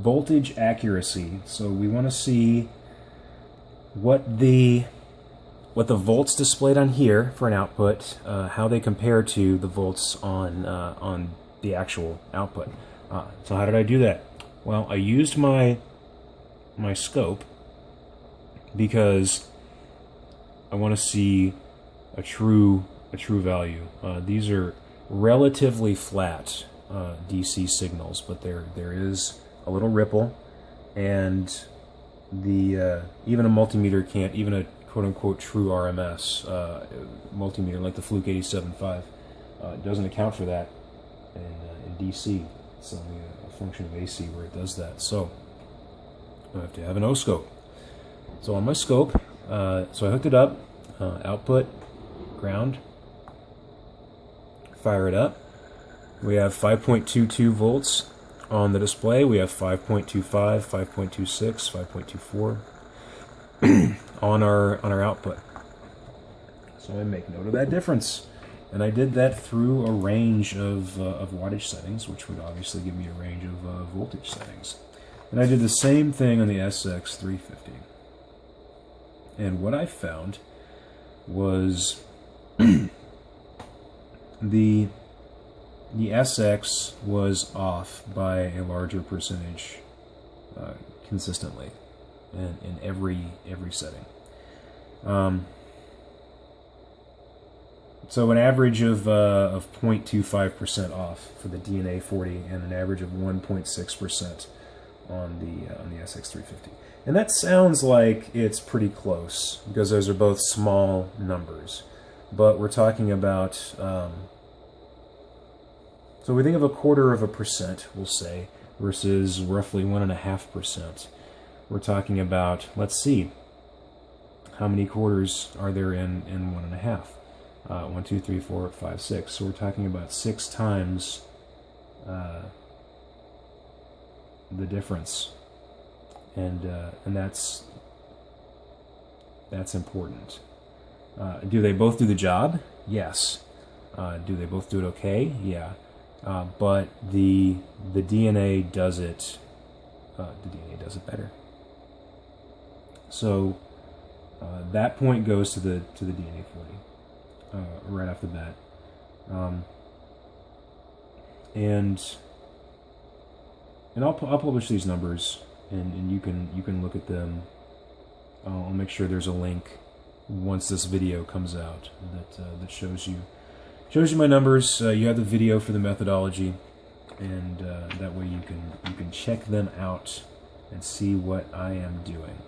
voltage accuracy. So we want to see what the volts displayed on here for an output, how they compare to the volts on the actual output. So how did I do that? Well, I used my scope because I want to see a true value. These are relatively flat DC signals, but there is a little ripple, and the even a multimeter can't, even a quote-unquote true RMS multimeter like the Fluke 87.5 doesn't account for that in DC. It's only a function of AC where it does that. So I have to have an O-scope. So on my scope, so I hooked it up, output, ground, fire it up. We have 5.22 volts on the display. We have 5.25, 5.26, 5.24 on our output. So I make note of that difference. And I did that through a range of wattage settings, which would obviously give me a range of voltage settings. And I did the same thing on the SX350. And what I found was the SX was off by a larger percentage consistently in every setting. So an average of 0.25% off for the DNA40 and an average of 1.6% on the SX350. And that sounds like it's pretty close because those are both small numbers. But we're talking about, so we think of 0.25%, we'll say, versus roughly 1.5%. We're talking about, let's see, how many quarters are there in 1.5? 1, 2, 3, 4, 5, 6. So we're talking about 6 times the difference, and that's important. Do they both do the job? Yes. Do they both do it okay? Yeah. But the DNA does it. The DNA does it better. So that point goes to the DNA40 right off the bat, and I'll publish these numbers, and you can look at them. I'll make sure there's a link once this video comes out that shows you my numbers. You have the video for the methodology, and that way you can check them out and see what I am doing.